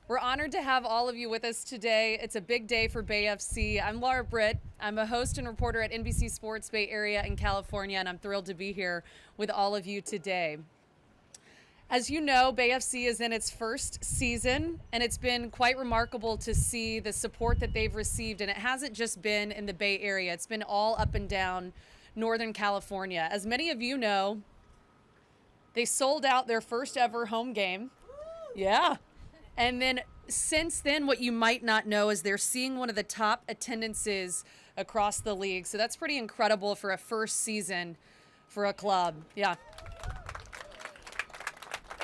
We're honored to have all of you with us today. It's a big day for Bay FC. I'm Laura Britt. I'm a host and reporter at NBC Sports Bay Area in California, and I'm thrilled to be here with all of you today. As you know, Bay FC is in its first season, and it's been quite remarkable to see the support that they've received, and it hasn't just been in the Bay Area. It's been all up and down Northern California. As many of you know, they sold out their first ever home game. Yeah. And then since then, what you might not know is they're seeing one of the top attendances across the league. So that's pretty incredible for a first season for a club. Yeah.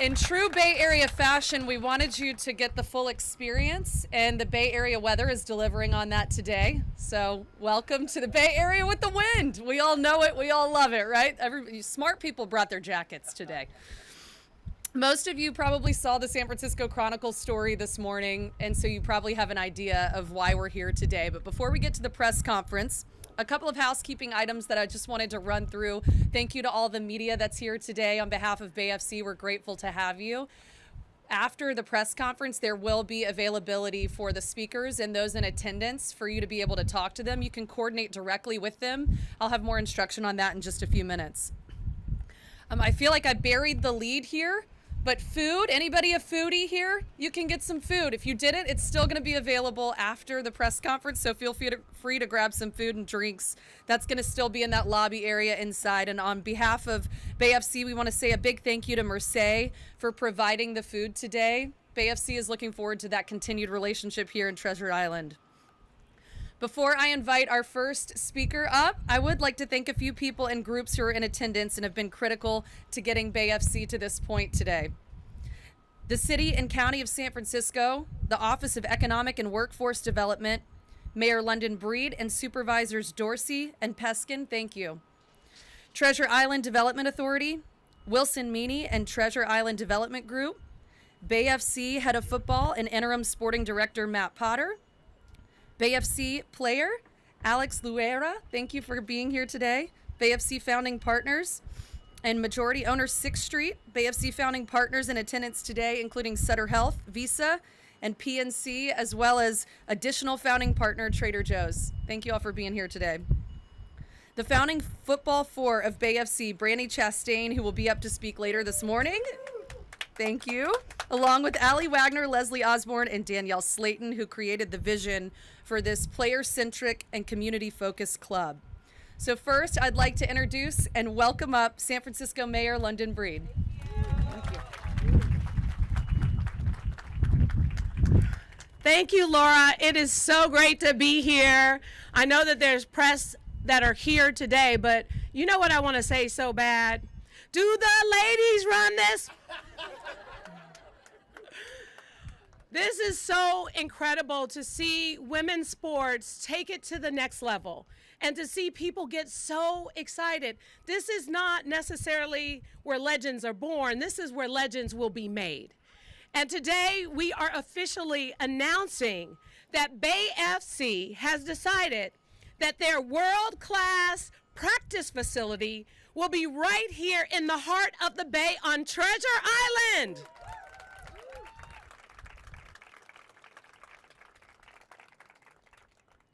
In true Bay Area fashion, we wanted you to get the full experience, and the Bay Area weather is delivering on that today. So welcome to the Bay Area with the wind. We all know it. We all love it, right? Smart people brought their jackets today. Most of you probably saw the San Francisco Chronicle story this morning, and so you probably have an idea of why we're here today. But before we get to the press conference, a couple of housekeeping items that I just wanted to run through. Thank you to all the media that's here today on behalf of Bay FC. We're grateful to have you. After the press conference, there will be availability for the speakers and those in attendance for you to be able to talk to them. You can coordinate directly with them. I'll have more instruction on that in just a few minutes. I feel like I buried the lead here. But food, anybody a foodie here? You can get some food. If you didn't, it's still going to be available after the press conference, so feel free to grab some food and drinks. That's going to still be in that lobby area inside. And on behalf of Bay FC, we want to say a big thank you to Mercedes for providing the food today. Bay FC is looking forward to that continued relationship here in Treasure Island. Before I invite our first speaker up, I would like to thank a few people and groups who are in attendance and have been critical to getting Bay FC to this point today. The City and County of San Francisco, the Office of Economic and Workforce Development, Mayor London Breed, and Supervisors Dorsey and Peskin, thank you. Treasure Island Development Authority, Wilson Meany and Treasure Island Development Group, Bay FC Head of Football and Interim Sporting Director Matt Potter, Bay FC player, Alex Luera, thank you for being here today. Bay FC founding partners and majority owner 6th Street. Bay FC founding partners in attendance today, including Sutter Health, Visa, and PNC, as well as additional founding partner, Trader Joe's. Thank you all for being here today. The founding football four of Bay FC, Brandy Chastain, who will be up to speak later this morning. Thank you. Along with Allie Wagner, Leslie Osborne, and Danielle Slayton, who created the vision for this player-centric and community-focused club. So first, I'd like to introduce and welcome up San Francisco Mayor London Breed. Thank you, Laura. It is so great to be here. I know that there's press that are here today, but you know what I want to say so bad? Do the ladies run this? This is so incredible to see women's sports take it to the next level and to see people get so excited. This is not necessarily where legends are born. This is where legends will be made. And today we are officially announcing that Bay FC has decided that their world-class practice facility will be right here in the heart of the Bay on Treasure Island.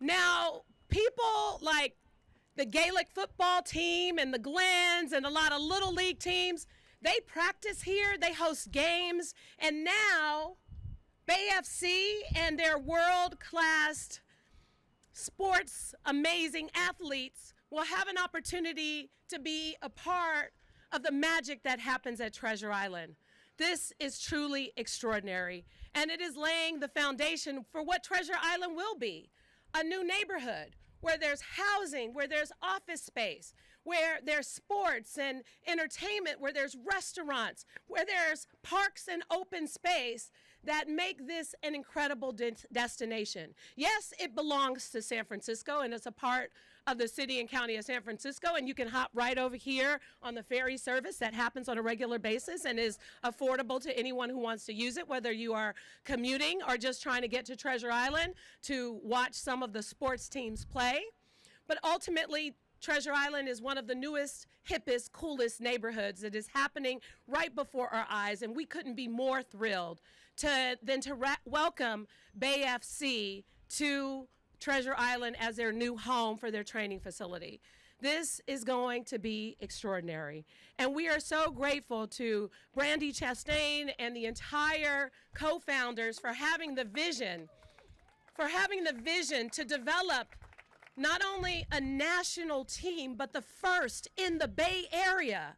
Now, people like the Gaelic football team and the Glens and a lot of little league teams, they practice here, they host games, and now Bay FC and their world-class sports amazing athletes will have an opportunity to be a part of the magic that happens at Treasure Island. This is truly extraordinary, and it is laying the foundation for what Treasure Island will be. A new neighborhood where there's housing, where there's office space, where there's sports and entertainment, where there's restaurants, where there's parks and open space that make this an incredible destination. Yes, it belongs to San Francisco, and it's a part of the city and county of San Francisco, and you can hop right over here on the ferry service that happens on a regular basis and is affordable to anyone who wants to use it, whether you are commuting or just trying to get to Treasure Island to watch some of the sports teams play. But ultimately, Treasure Island is one of the newest, hippest, coolest neighborhoods that is happening right before our eyes, and we couldn't be more thrilled welcome Bay FC to Treasure Island as their new home for their training facility. This is going to be extraordinary. And we are so grateful to Brandy Chastain and the entire co-founders for having the vision to develop not only a national team, but the first in the Bay Area.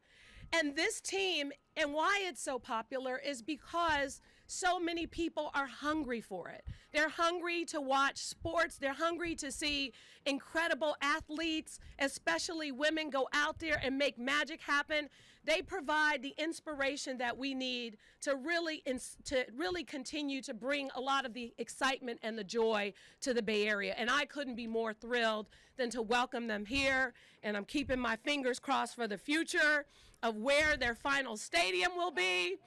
And this team, and why it's so popular, is because so many people are hungry for it. They're hungry to watch sports. They're hungry to see incredible athletes, especially women, go out there and make magic happen. They provide the inspiration that we need to really continue to bring a lot of the excitement and the joy to the Bay Area. And I couldn't be more thrilled than to welcome them here. And I'm keeping my fingers crossed for the future of where their final stadium will be.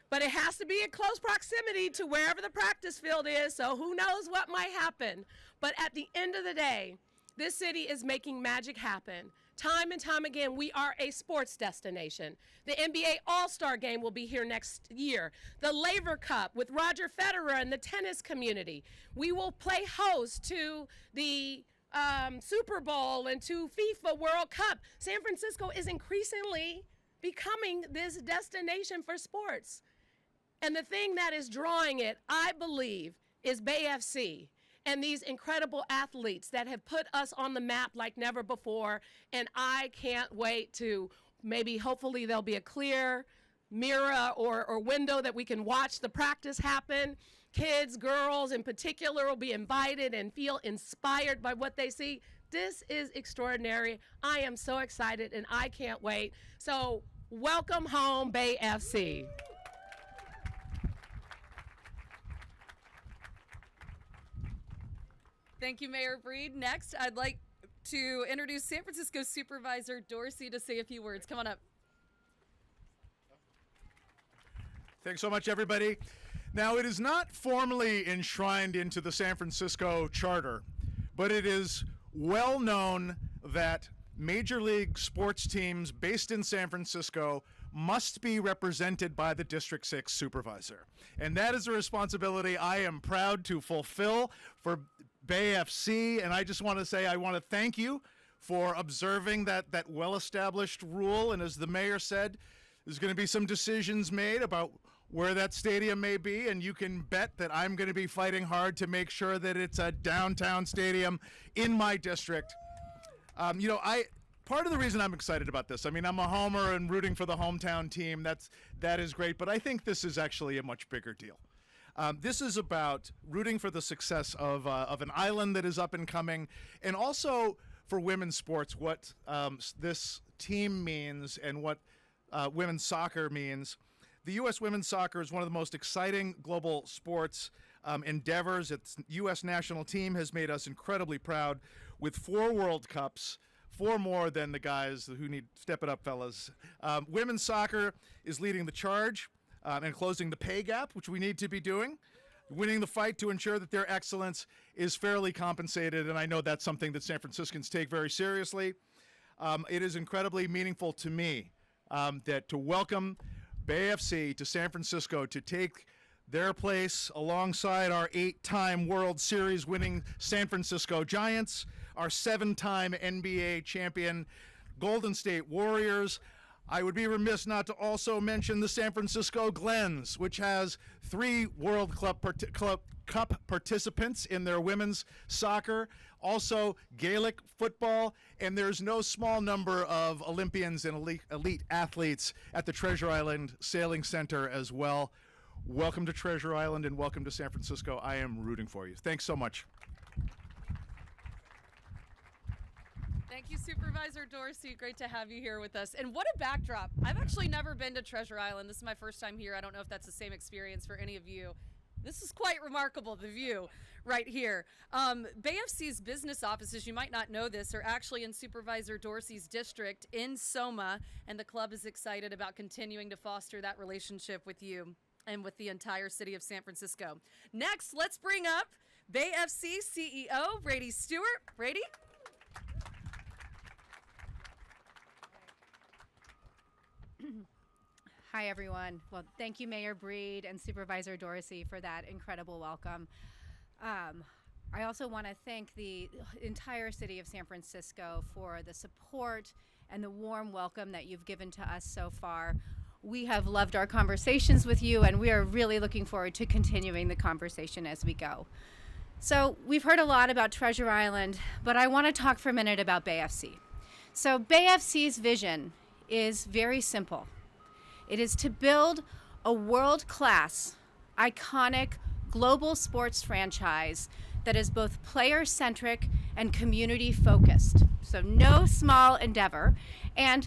But it has to be in close proximity to wherever the practice field is, so who knows what might happen. But at the end of the day, this city is making magic happen. Time and time again, we are a sports destination. The NBA All-Star Game will be here next year. The Laver Cup with Roger Federer and the tennis community. We will play host to the Super Bowl and to FIFA World Cup. San Francisco is increasingly becoming this destination for sports. And the thing that is drawing it, I believe, is Bay FC and these incredible athletes that have put us on the map like never before. And I can't wait to hopefully there'll be a clear mirror or window that we can watch the practice happen. Kids, girls in particular, will be invited and feel inspired by what they see. This is extraordinary. I am so excited and I can't wait. So welcome home, Bay FC. Thank you, Mayor Breed. Next, I'd like to introduce San Francisco Supervisor Dorsey to say a few words. Come on up. Thanks so much, everybody. Now, it is not formally enshrined into the San Francisco Charter, but it is well known that Major League sports teams based in San Francisco must be represented by the District 6 supervisor. And that is a responsibility I am proud to fulfill for Bay FC. And I just want to say I want to thank you for observing that well-established rule. And as the mayor said, there's going to be some decisions made about where that stadium may be, and you can bet that I'm going to be fighting hard to make sure that it's a downtown stadium in my district. Part of the reason I'm excited about this, I'm a homer and rooting for the hometown team. That is great, but I think this is actually a much bigger deal. This is about rooting for the success of an island that is up and coming, and also for women's sports, what this team means and what women's soccer means. The U.S. women's soccer is one of the most exciting global sports endeavors. Its U.S. national team has made us incredibly proud with 4 World Cups, 4 more than the guys who need step it up, fellas. Women's soccer is leading the charge and closing the pay gap, which we need to be doing, winning the fight to ensure that their excellence is fairly compensated, and I know that's something that San Franciscans take very seriously. It is incredibly meaningful to me that to welcome Bay FC to San Francisco to take their place alongside our 8-time World Series winning San Francisco Giants, our 7-time NBA champion Golden State Warriors. I would be remiss not to also mention the San Francisco Glens, which has 3 World Cup participants in their women's soccer, also Gaelic football, and there's no small number of Olympians and elite athletes at the Treasure Island Sailing Center as well. Welcome to Treasure Island and welcome to San Francisco. I am rooting for you. Thanks so much. Thank you, Supervisor Dorsey. Great to have you here with us. And what a backdrop. I've actually never been to Treasure Island. This is my first time here. I don't know if that's the same experience for any of you. This is quite remarkable, the view right here. Bay FC's business offices, you might not know this, are actually in Supervisor Dorsey's district in Soma, and the club is excited about continuing to foster that relationship with you and with the entire city of San Francisco. Next, let's bring up Bay FC CEO Brady Stewart. Brady? Hi, everyone. Well, thank you, Mayor Breed and Supervisor Dorsey, for that incredible welcome. I also want to thank the entire city of San Francisco for the support and the warm welcome that you've given to us so far. We have loved our conversations with you, and we are really looking forward to continuing the conversation as we go. So we've heard a lot about Treasure Island, but I want to talk for a minute about Bay FC. So Bay FC's vision is very simple. It is to build a world-class, iconic, global sports franchise that is both player-centric and community-focused. So no small endeavor. And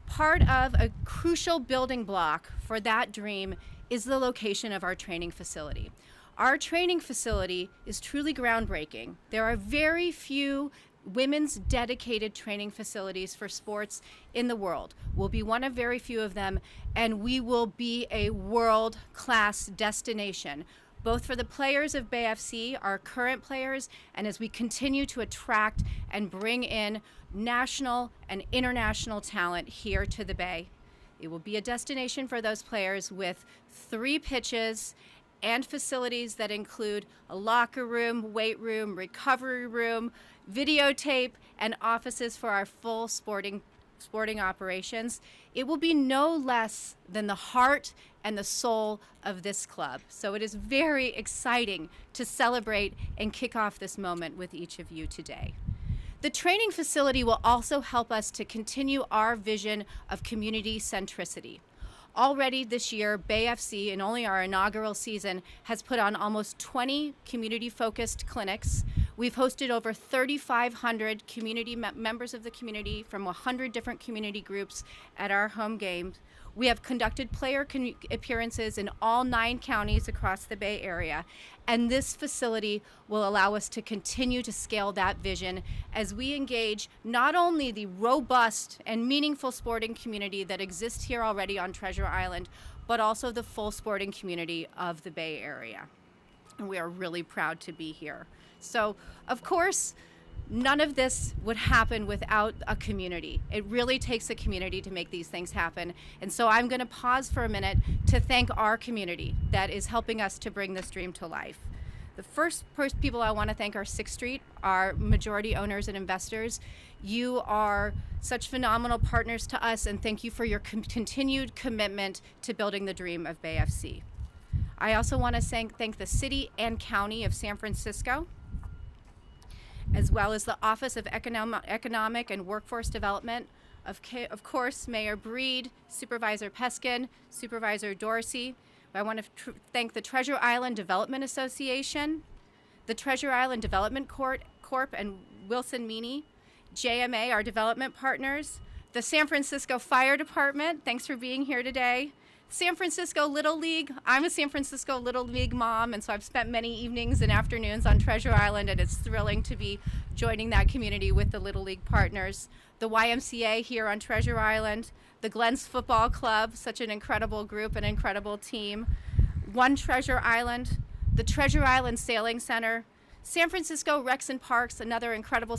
part of a crucial building block for that dream is the location of our training facility. Our training facility is truly groundbreaking. There are very few women's dedicated training facilities for sports in the world. We'll be one of very few of them, and we will be a world-class destination, both for the players of Bay FC, our current players, and as we continue to attract and bring in national and international talent here to the Bay. It will be a destination for those players with 3 pitches and facilities that include a locker room, weight room, recovery room, videotape, and offices for our full sporting operations. It will be no less than the heart and the soul of this club. So it is very exciting to celebrate and kick off this moment with each of you today. The training facility will also help us to continue our vision of community centricity. Already this year, Bay FC, in only our inaugural season, has put on almost 20 community-focused clinics. We've hosted over 3,500 members of the community from 100 different community groups at our home games. We have conducted player appearances in all 9 counties across the Bay Area, and this facility will allow us to continue to scale that vision as we engage not only the robust and meaningful sporting community that exists here already on Treasure Island, but also the full sporting community of the Bay Area. And we are really proud to be here. So, of course, none of this would happen without a community. It really takes a community to make these things happen. And so I'm going to pause for a minute to thank our community that is helping us to bring this dream to life. The first people I want to thank are 6th Street, our majority owners and investors. You are such phenomenal partners to us, and thank you for your continued commitment to building the dream of Bay FC. I also want to thank the city and county of San Francisco, as well as the Office of Economic and Workforce Development, of course, Mayor Breed, Supervisor Peskin, Supervisor Dorsey. I want to thank the Treasure Island Development Association, the Treasure Island Development Corp and Wilson Meany, JMA, our development partners, the San Francisco Fire Department, thanks for being here today, San Francisco Little League. I'm a San Francisco Little League mom, and so I've spent many evenings and afternoons on Treasure Island, and it's thrilling to be joining that community with the Little League partners. The YMCA here on Treasure Island, the Glens Football Club, such an incredible group, an incredible team, One Treasure Island, the Treasure Island Sailing Center, San Francisco Recs and Parks, another incredible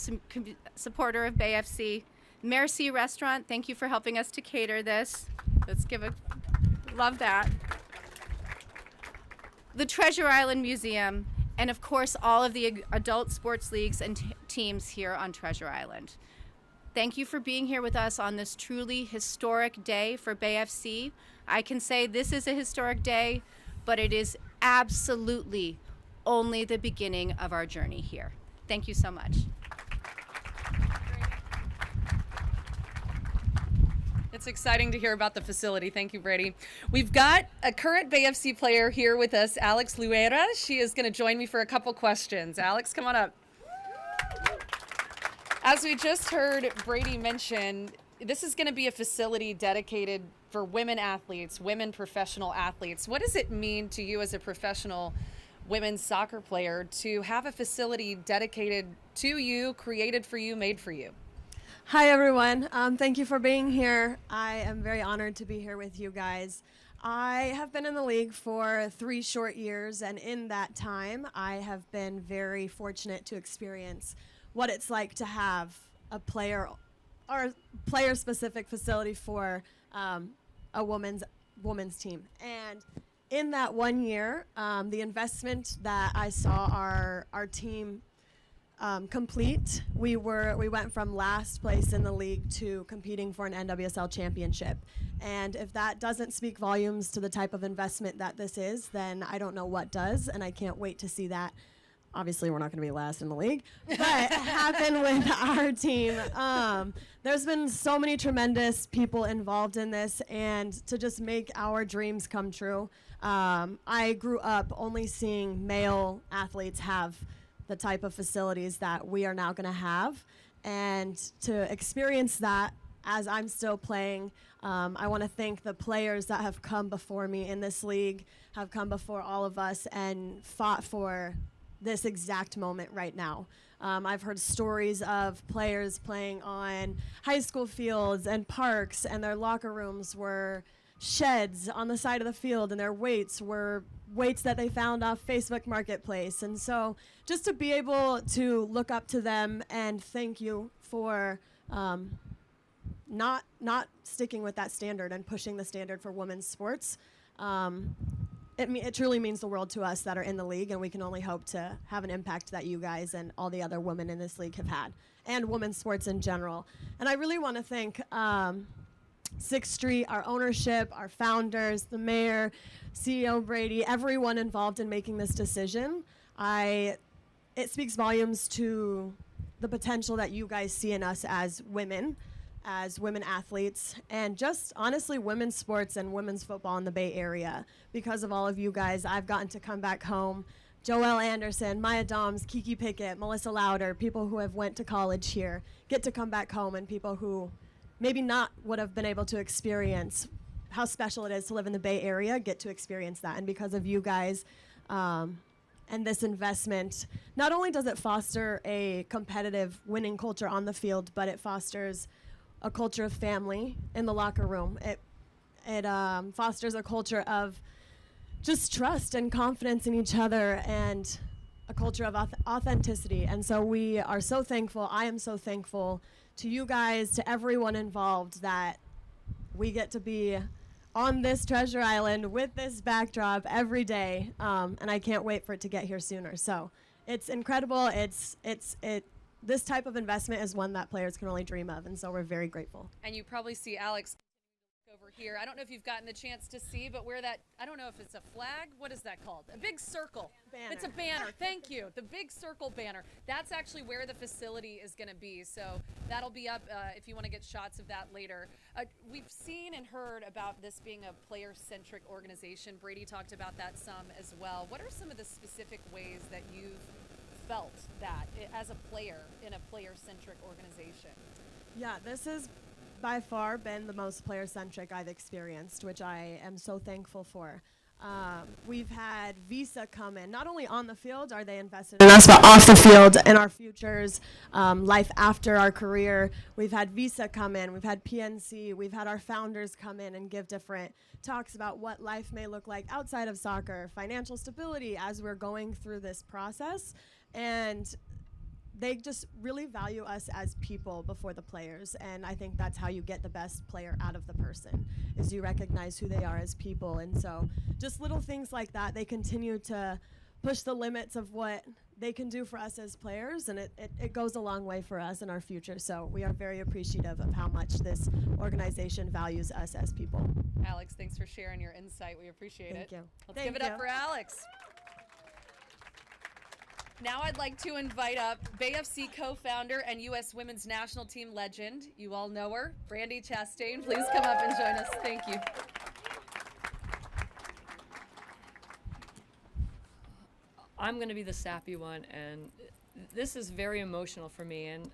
supporter of Bay FC, Merci Restaurant, thank you for helping us to cater this. Let's give a love that. The Treasure Island Museum, and of course all of the adult sports leagues and teams here on Treasure Island. Thank you for being here with us on this truly historic day for Bay FC. I can say this is a historic day, but it is absolutely only the beginning of our journey here. Thank you so much. It's exciting to hear about the facility. Thank you, Brady. We've got a current Bay FC player here with us, Alex Luera. She is going to join me for a couple questions. Alex, come on up. As we just heard Brady mention, this is going to be a facility dedicated for women athletes, women professional athletes. What does it mean to you as a professional women's soccer player to have a facility dedicated to you, created for you, made for you? Hi, everyone. Thank you for being here. I am very honored to be here with you guys. I have been in the league for 3 short years, and in that time, I have been very fortunate to experience what it's like to have a player or player-specific facility for a women's women's team. And in that 1 year, the investment that I saw our team complete, we went from last place in the league to competing for an NWSL championship. And if that doesn't speak volumes to the type of investment that this is, then I don't know what does, and I can't wait to see that. Obviously, we're not going to be last in the league, but happen with our team. There's been so many tremendous people involved in this, and to just make our dreams come true. I grew up only seeing male athletes have the type of facilities that we are now going to have, and to experience that as I'm still playing, I want to thank the players that have come before me in this league, have come before all of us and fought for this exact moment right now. I've heard stories of players playing on high school fields and parks, and their locker rooms were sheds on the side of the field, and their weights were weights that they found off Facebook Marketplace. And so just to be able to look up to them and thank you for not sticking with that standard and pushing the standard for women's sports. It truly means the world to us that are in the league, and we can only hope to have an impact that you guys and all the other women in this league have had, and women's sports in general. And I really want to thank 6th Street, our ownership, our founders, the mayor, CEO Brady, everyone involved in making this decision. It speaks volumes to the potential that you guys see in us as women athletes, and just honestly women's sports and women's football in the Bay Area. Because of all of you guys, I've gotten to come back home. Joelle Anderson, Maya Doms, Kiki Pickett, Melissa Lauder, people who have went to college here, get to come back home, and people who maybe not would have been able to experience how special it is to live in the Bay Area get to experience that. And because of you guys and this investment, not only does it foster a competitive winning culture on the field, but it fosters a culture of family in the locker room. It fosters a culture of just trust and confidence in each other, and a culture of authenticity. And so we are so thankful. I am so thankful to you guys, to everyone involved, that we get to be on this treasure island with this backdrop every day. And I can't wait for it to get here sooner. So it's incredible. This type of investment is one that players can only dream of, and so we're very grateful. And you probably see Alex over here. I don't know if you've gotten the chance to see, but where that, I don't know if it's a flag. What is that called? A big circle. Banner. It's a banner. Thank you. The big circle banner. That's actually where the facility is going to be. So that'll be up if you want to get shots of that later. We've seen and heard about this being a player-centric organization. Brady talked about that some as well. What are some of the specific ways that you've felt that as a player in a player-centric organization? Yeah, this has by far been the most player-centric I've experienced, which I am so thankful for. We've had Visa come in. Not only on the field are they invested in us, but off the field in our futures, life after our career. We've had Visa come in. We've had PNC. We've had our founders come in and give different talks about what life may look like outside of soccer, financial stability as we're going through this process. And they just really value us as people before the players, and I think that's how you get the best player out of the person, is you recognize who they are as people. And so just little things like that, they continue to push the limits of what they can do for us as players, and it goes a long way for us in our future. So we are very appreciative of how much this organization values us as people. Alex, thanks for sharing your insight. We appreciate it. Thank you. Let's give it up for Alex. Now I'd like to invite up Bay FC co-founder and U.S. Women's National Team legend. You all know her, Brandi Chastain. Please come up and join us. Thank you. I'm going to be the sappy one, and this is very emotional for me. And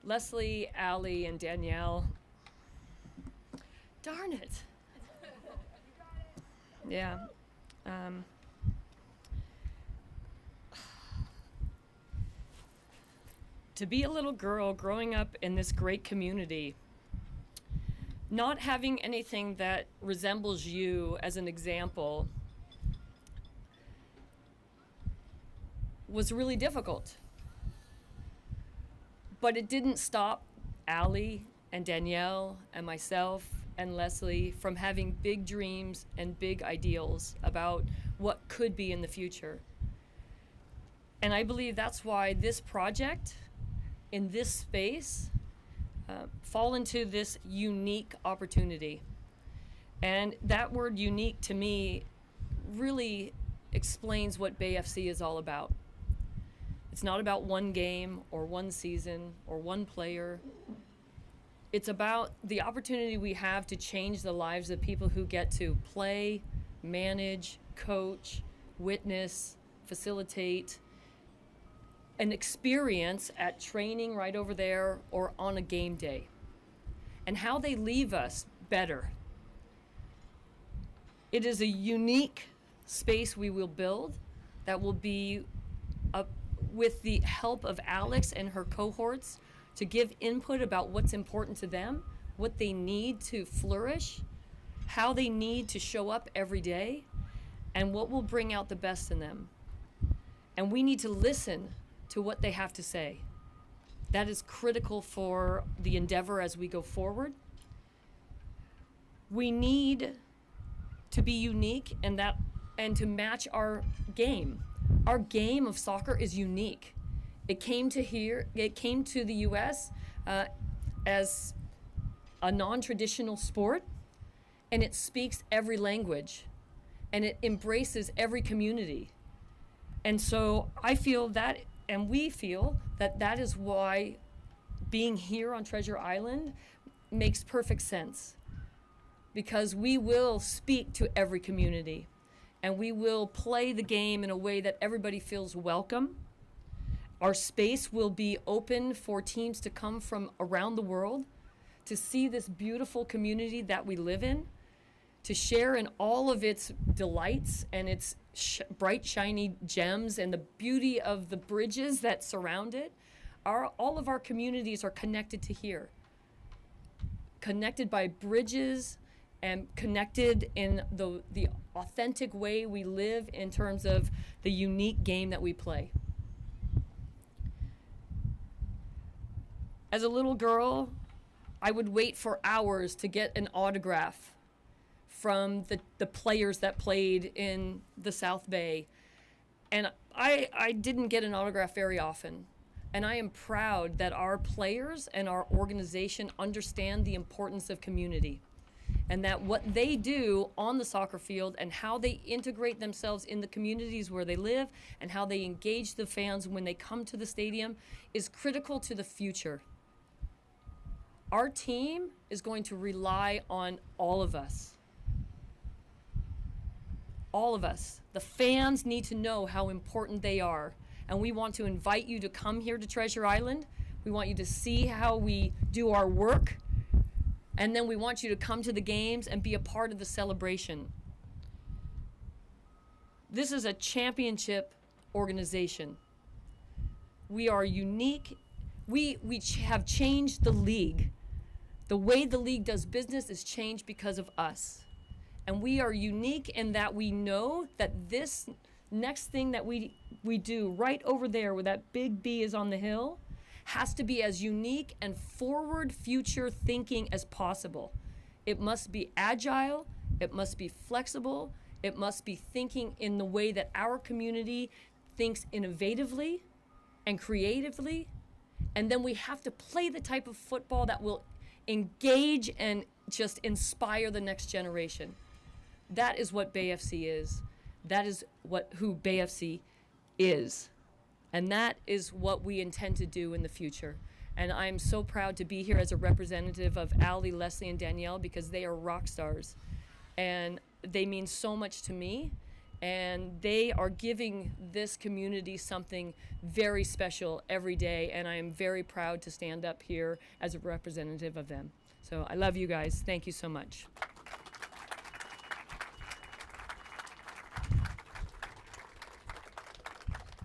Leslie, Allie, and Danielle, darn it. Yeah. To be a little girl growing up in this great community, not having anything that resembles you as an example was really difficult. But it didn't stop Allie and Danielle and myself and Leslie from having big dreams and big ideals about what could be in the future. And I believe that's why this project in this space fall into this unique opportunity. And that word unique to me really explains what Bay FC is all about. It's not about one game or one season or one player. It's about the opportunity we have to change the lives of people who get to play, manage, coach, witness, facilitate, an experience at training right over there or on a game day, and how they leave us better. It is a unique space we will build that will be with the help of Alex and her cohorts to give input about what's important to them, what they need to flourish, how they need to show up every day, and what will bring out the best in them. And we need to listen to what they have to say. That is critical for the endeavor as we go forward. We need to be unique and to match our game. Our game of soccer is unique. It came to the US as a non-traditional sport, and it speaks every language, and it embraces every community. And so I feel that, and we feel that that is why being here on Treasure Island makes perfect sense, because we will speak to every community, and we will play the game in a way that everybody feels welcome. Our space will be open for teams to come from around the world to see this beautiful community that we live in, to share in all of its delights and its bright, shiny gems and the beauty of the bridges that surround it. All of our communities are connected to here, connected by bridges and connected in the authentic way we live in terms of the unique game that we play. As a little girl, I would wait for hours to get an autograph from the players that played in the South Bay. And I didn't get an autograph very often. And I am proud that our players and our organization understand the importance of community, and that what they do on the soccer field and how they integrate themselves in the communities where they live and how they engage the fans when they come to the stadium is critical to the future. Our team is going to rely on all of us. All of us. The fans need to know how important they are. And we want to invite you to come here to Treasure Island. We want you to see how we do our work. And then we want you to come to the games and be a part of the celebration. This is a championship organization. We are unique. We have changed the league. The way the league does business is changed because of us. And we are unique in that we know that this next thing that we do right over there where that big B is on the hill has to be as unique and forward future thinking as possible. It must be agile, it must be flexible, it must be thinking in the way that our community thinks innovatively and creatively. And then we have to play the type of football that will engage and just inspire the next generation. That is what Bay FC is. That is who Bay FC is. And that is what we intend to do in the future. And I'm so proud to be here as a representative of Allie, Leslie, and Danielle, because they are rock stars. And they mean so much to me. And they are giving this community something very special every day. And I am very proud to stand up here as a representative of them. So I love you guys. Thank you so much.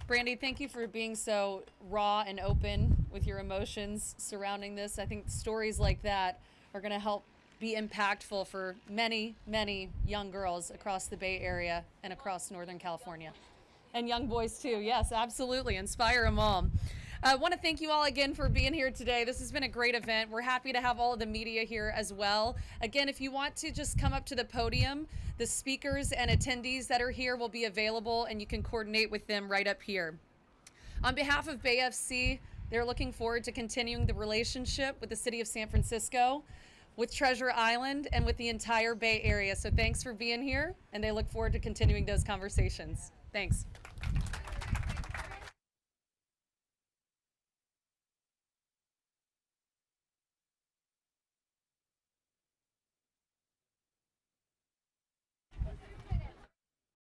Brandy, thank you for being so raw and open with your emotions surrounding this. I think stories like that are going to help be impactful for many, many young girls across the Bay Area and across Northern California. And young boys too, yes, absolutely. Inspire them all. I want to thank you all again for being here today. This has been a great event. We're happy to have all of the media here as well. Again, if you want to just come up to the podium, the speakers and attendees that are here will be available and you can coordinate with them right up here. On behalf of Bay FC, they're looking forward to continuing the relationship with the city of San Francisco, with Treasure Island, and with the entire Bay Area. So thanks for being here, and they look forward to continuing those conversations. Thanks.